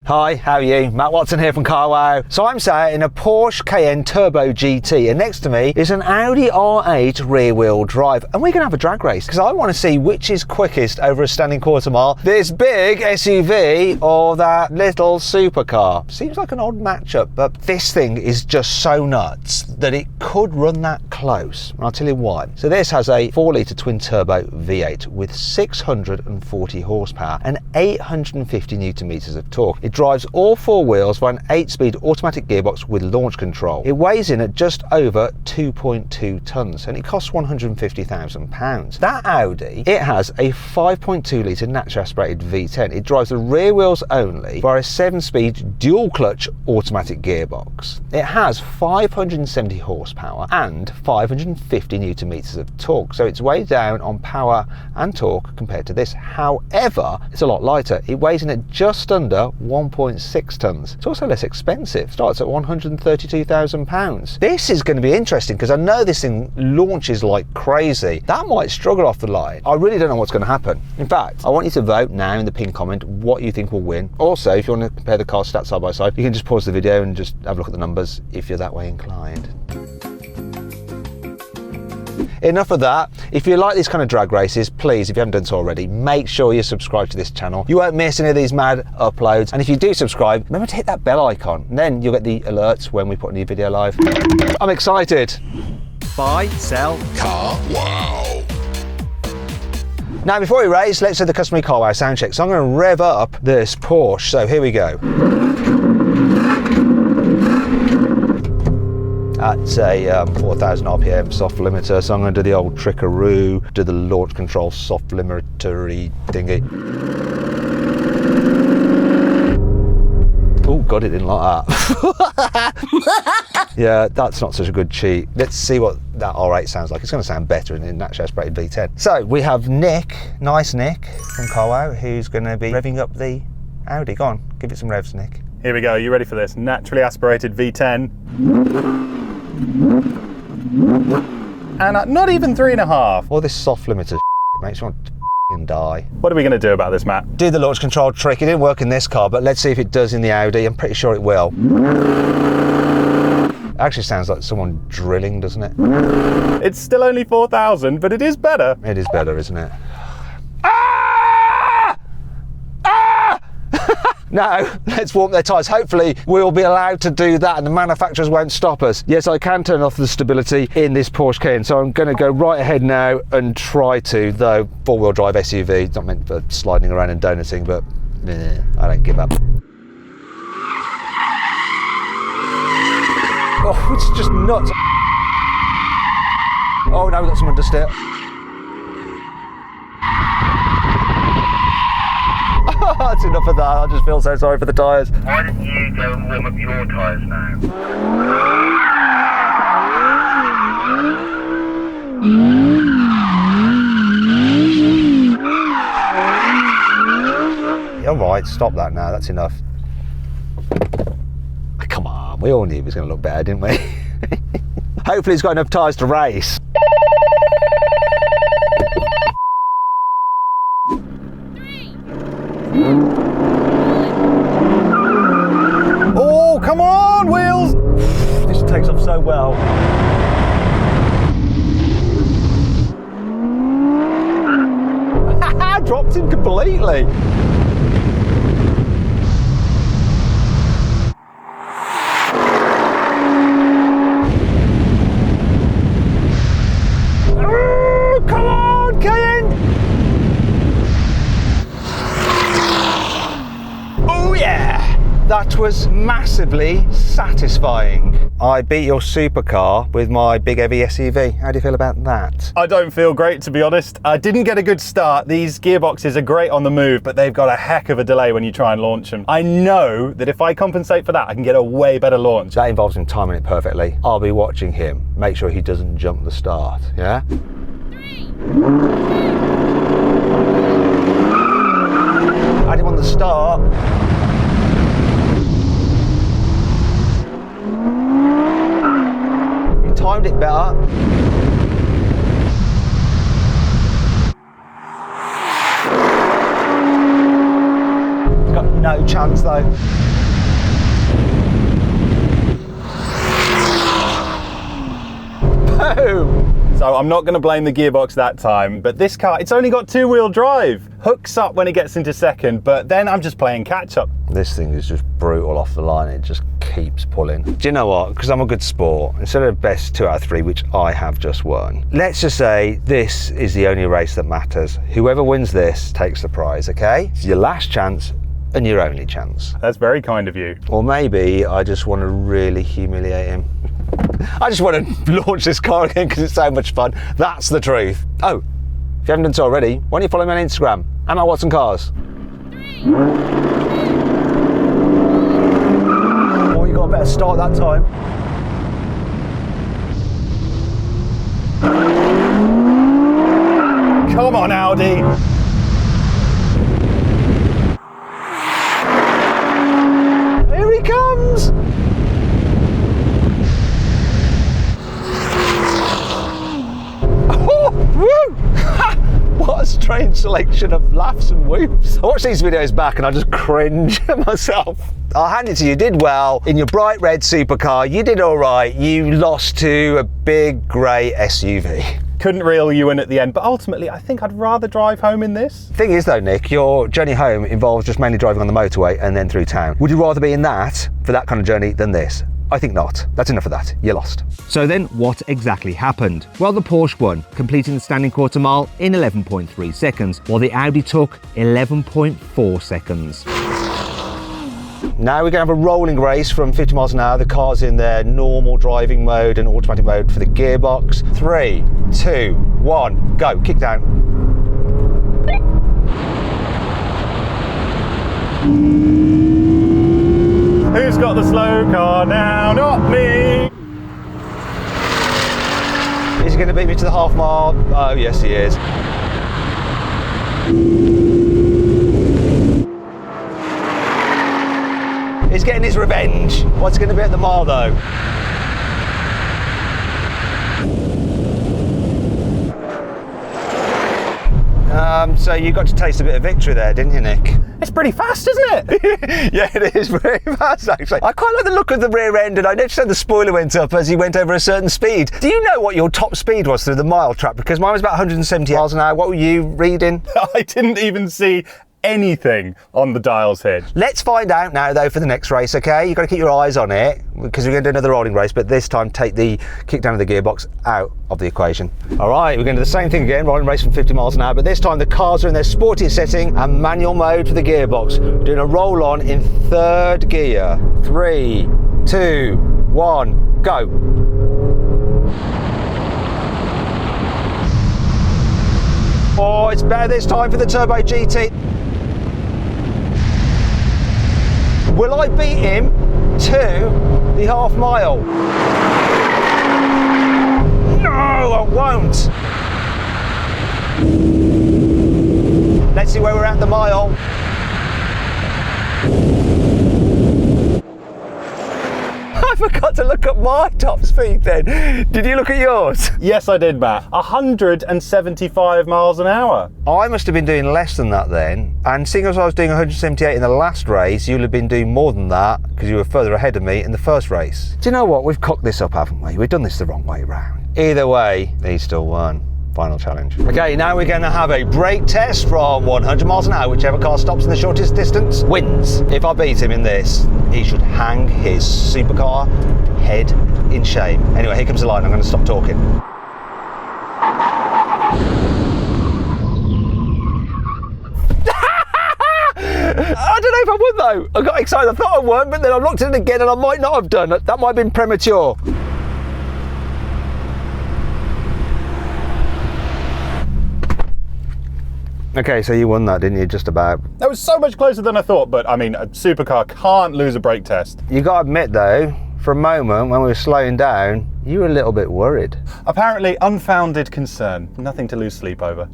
Hi, how are you? Matt Watson here from carwow. So I'm sat in a Porsche Cayenne Turbo GT and next to me is an Audi R8 rear wheel drive and we're going to have a drag race because I want to see which is quickest over a standing quarter mile, this big SUV or that little supercar. Seems like an odd matchup, but this thing is just so nuts that it could run that close. And I'll tell you why. So this has a 4-litre twin turbo V8 with 640 horsepower and 850 newton meters of torque. It drives all four wheels by an 8-speed automatic gearbox with launch control. It weighs in at just over 2.2 tonnes and it costs £150,000. That Audi, it has a 5.2 litre naturally aspirated V10. It drives the rear wheels only via a 7-speed dual clutch automatic gearbox. It has 570 horsepower and 550 newton meters of torque, so it's way down on power and torque compared to this. However, it's a lot lighter. It weighs in at just under 1.6 tonnes. It's also less expensive. Starts at £132,000. This is going to be interesting because I know this thing launches like crazy. That might struggle off the line. I really don't know what's going to happen. In fact, I want you to vote now in the pinned comment what you think will win. Also, if you want to compare the car stats side by side, you can just pause the video and just have a look at the numbers if you're that way inclined. Enough of that. If you like these kind of drag races, please, if you haven't done so already, make sure you subscribe to this channel. You won't miss any of these mad uploads. And if you do subscribe, remember to hit that bell icon. And then you'll get the alerts when we put a new video live. I'm excited. Buy, sell, carwow. Now, before we race, let's do the customary carwow sound check. So I'm going to rev up this Porsche. So here we go. That's a 4,000 RPM soft limiter, so I'm going to do the old trickaroo, do the launch control soft limitery thingy. Oh God, it didn't like that. Yeah, that's not such a good cheat. Let's see what that R8 sounds like. It's going to sound better in a naturally aspirated V10. So we have Nick, nice Nick from carwow, who's going to be revving up the Audi. Go on, give it some revs, Nick. Here we go, you ready for this? Naturally aspirated V10. And not even 3.5. All this soft limiter makes you want to die. What are we going to do about this, Matt? Do the launch control trick. It didn't work in this car, but let's see if it does in the Audi. I'm pretty sure it will. It actually sounds like someone drilling, doesn't it? It's still only 4,000, but it is better. It is better, isn't it? Now, let's warm their tyres. Hopefully, we'll be allowed to do that and the manufacturers won't stop us. Yes, I can turn off the stability in this Porsche Cayenne, so I'm going to go right ahead now and try to, though four-wheel drive SUV, it's not meant for sliding around and donuting, but I don't give up. Oh, it's just nuts. Oh, now we've got someone to steer. That's enough of that. I just feel so sorry for the tyres. Why don't you go and warm up your tyres now? All right, stop that now. That's enough. Come on, we all knew it was going to look better, didn't we? Hopefully he's got enough tyres to race. Oh, come on, wheels! This takes off so well. Dropped him completely. Oh, come on, Cayenne! Oh yeah! That was massively satisfying. I beat your supercar with my big heavy SUV. How do you feel about that? I don't feel great, to be honest. I didn't get a good start. These gearboxes are great on the move, but they've got a heck of a delay when you try and launch them. I know that if I compensate for that, I can get a way better launch. That involves him timing it perfectly. I'll be watching him. Make sure he doesn't jump the start, yeah? 3, 2, had him on the start. You timed it better. Got no chance though. Boom! So I'm not going to blame the gearbox that time, but this car, it's only got two-wheel drive. Hooks up when it gets into second, but then I'm just playing catch-up. This thing is just brutal off the line. It just keeps pulling. Do you know what? Because I'm a good sport, instead of best 2 out of 3, which I have just won, let's just say this is the only race that matters. Whoever wins this takes the prize, okay? It's your last chance and your only chance. That's very kind of you. Or maybe I just want to really humiliate him. I just want to launch this car again because it's so much fun. That's the truth. Oh, if you haven't done so already, why don't you follow me on Instagram? Am I Watson Cars? 3. Oh, you got a better start that time. Come on, Audi. Here he comes. Woo! What a strange selection of laughs and whoops. I watch these videos back and I just cringe at myself. I'll hand it to you, you did well. In your bright red supercar, you did all right. You lost to a big grey SUV. Couldn't reel you in at the end, but ultimately I think I'd rather drive home in this. Thing is though, Nick, your journey home involves just mainly driving on the motorway and then through town. Would you rather be in that, for that kind of journey, than this? I think not. That's enough of that. You lost. So then what exactly happened? Well, the Porsche won, completing the standing quarter mile in 11.3 seconds, while the Audi took 11.4 seconds. Now we're going to have a rolling race from 50 miles an hour. The car's in their normal driving mode and automatic mode for the gearbox. 3, 2, 1, go. Kick down. Who's got the slow car now? Not me. Is he going to beat me to the half mile? Oh, yes, he is. He's getting his revenge. What's it going to be at the mile, though? So you got to taste a bit of victory there, didn't you, Nick? It's pretty fast, isn't it? Yeah, it is very fast, actually. I quite like the look of the rear end, and I noticed that the spoiler went up as he went over a certain speed. Do you know what your top speed was through the mile trap? Because mine was about 170 miles an hour. What were you reading? I didn't even see anything on the dials here. Let's find out now, though, for the next race, okay? You've got to keep your eyes on it, because we're going to do another rolling race, but this time take the kick down of the gearbox out of the equation. All right, we're going to do the same thing again, rolling race from 50 miles an hour, but this time the cars are in their sportiest setting and manual mode for the gearbox. Doing a roll on in 3rd gear. 3, 2, 1, go. Oh, it's better this time for the Turbo GT. Will I beat him to the half mile? No, I won't. Let's see where we're at the mile. I forgot to look at my top speed then. Did you look at yours? Yes, I did, Matt. 175 miles an hour. I must have been doing less than that then. And seeing as I was doing 178 in the last race, you'll have been doing more than that because you were further ahead of me in the first race. Do you know what? We've cocked this up, haven't we? We've done this the wrong way round. Either way, he still won. Final challenge. Okay, now we're going to have a brake test from 100 miles an hour. Whichever car stops in the shortest distance wins. If I beat him in this, he should hang his supercar head in shame. Anyway, here comes the line. I'm going to stop talking. I don't know if I would though. I got excited. I thought I won, but then I looked at it again and I might not have done. That might have been premature. Okay, so you won that, didn't you? Just about. That was so much closer than I thought, but I mean, a supercar can't lose a brake test. You got to admit though, for a moment when we were slowing down, you were a little bit worried. Apparently, unfounded concern. Nothing to lose sleep over.